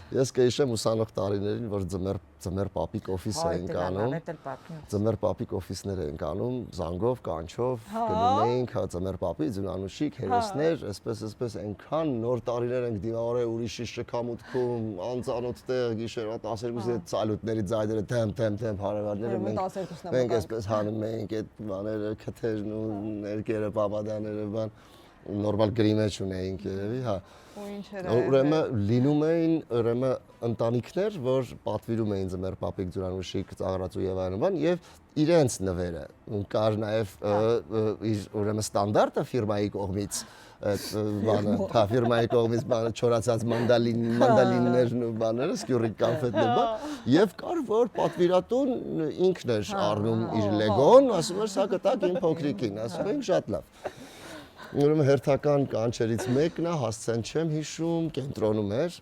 Ես կհիշեմ ուսանող տարիներին, որ ձմեռ պապիկ օֆիս էինք անում։ Ձմեռ պապիկ օֆիսներ էինք անում, զանգով, կանչով, գնում էինք, հա ձմեռ պապի, ձնանուշիկ, հերոսներ, այսպես այնքան նոր տարիներ ենք դիմավորել ուրիշի շքամուտքում, անծանոթ տեղ, գիշերվա 12-ի ցալուտների ձայները թեմ հարևանները մենք այսպես հանում էինք այդ բաները, քթերն ու ներկերը, պապադաները, բան նորմալ գրի մեջ ունեինք երևի, հա։ Ուրեմն լինում էին ընտանիքներ, որ պատվիրում էին ձմեռ պապիկ, ձուրանուշիկ, ծաղրածու եւ այլն բան եւ իրենց նվերը կար նաեւ ուրեմն ստանդարտը ֆիրմայի կողմից այդ բանը, հա ֆիրմայի կողմից բանը չորացած մանդալիններն ու բաները, սկյուրիկ կոնֆետներ բան եւ կար որ պատվիրատուն ինքն էր առնում իր լեգոն, ասում էր սա կտակ իմ փոքրիկին, ասում էին շատ լավ։ Ուրեմն հերթական կանչերից մեկն է, հասցեն չեմ հիշում, կենտրոնում էր,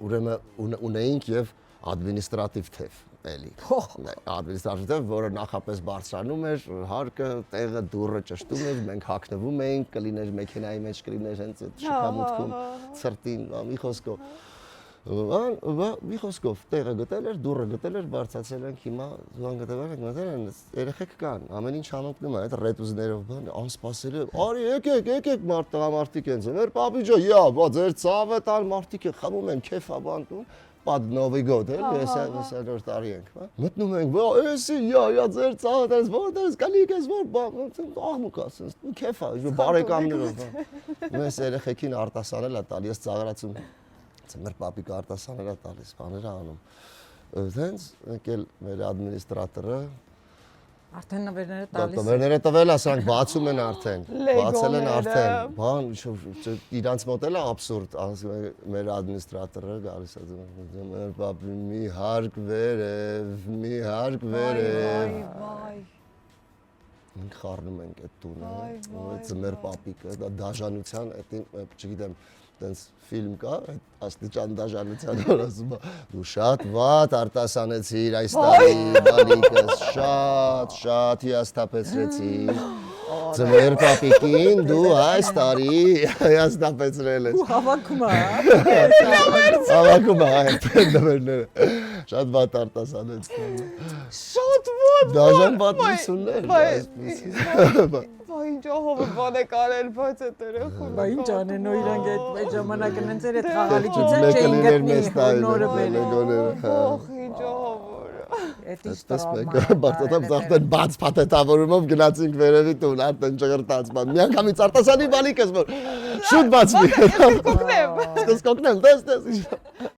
ուրեմն ունեինք եւ ադմինիստրատիվ թև, էլի։ Ադմինիստրատիվ թև, որը նախապես բարձրանում էր, հարկը, տեղը, դուռը ճշտում էր, մենք հագնվում էինք, կլիներ մեքենայի մեջ, կլիներ հենց այդ շքամուտքում, ցրտին, մի խոսքով։ Մի խոսքով տեղը գտել էր, դուռը գտել էր, բարձրացել ենք հիմա զուգան գտել ենք, մտել են երեխեք կան, ամեն ինչ համընկնում է, այդ ռետուզներով բան, անսպասելի, արի եկեք տղամարդիկ են ձեր, պապի ջան, յա, բա ձեր ցավը տան մարդիկ են խմում են, քեֆ ա բան տուն, Պադ Նովի գոդ էլի, հեսա նոր տարի ենք, հա։ Մտնում ենք, բա, էսի, յա, ձեր ցավը տես, որտեղից գալիք ես, որ աղմուկ ասես, քեֆ ա, բարեկամներով, հա։ Մեզ երեխեքին արտասանել ա տալ, ես ծաղրացում Ձմեռ պապիկ արտասանել է տալիս, բաներ անում։ Հենց եկել մեր ադմինիստրատորը Արդեն նվերները տալիս։ Նվերները տվել է, սրանք բացում են արդեն, բացել են արդեն։ Բան իրանց մոտ էլ է աբսուրդ, մեր ադմինիստրատորը գալիս է Ձմեռ պապի մի հարկ վերև։ Մենք խառնում ենք այդ տունը, Ձմեռ պապիկը, դա դաժանության, չգիտեմ տենց ֆիլմ կա, այդ աստիճան դաժանության որ ասում է դու շատ վատ արտասանեցիր այս տարի բալիկս, շատ հիասթափեցրեցիր Ձմեռ պապիկին դու այս տարի հիասթափեցրել ես։ Ու հավաքում է, Հավաքում է այդ նվերները, շատ վատ արտասանեցիր։ Շատ վատ։ Դաժան պատմություններ, այսպես։ Ինչ ահով բան է կարել, բայց այդ երեխուն։ Բա ինչ անեն ու իրանք այդ ժամանակը նենց էր այդ խաղալիքից չէին գտնի նորը բերել։ Ախ, ինչ ահով։ Այդպես Բարտոտամ ծախտեն բաց փաթեթավորումով գնացինք վերևի տուն, արդեն ճղրտաց բան։ Մի անգամից արտասանի բալիկ ես որ շուտ բացվի։ Կոկնեմ։ Կոկնեմ, տես։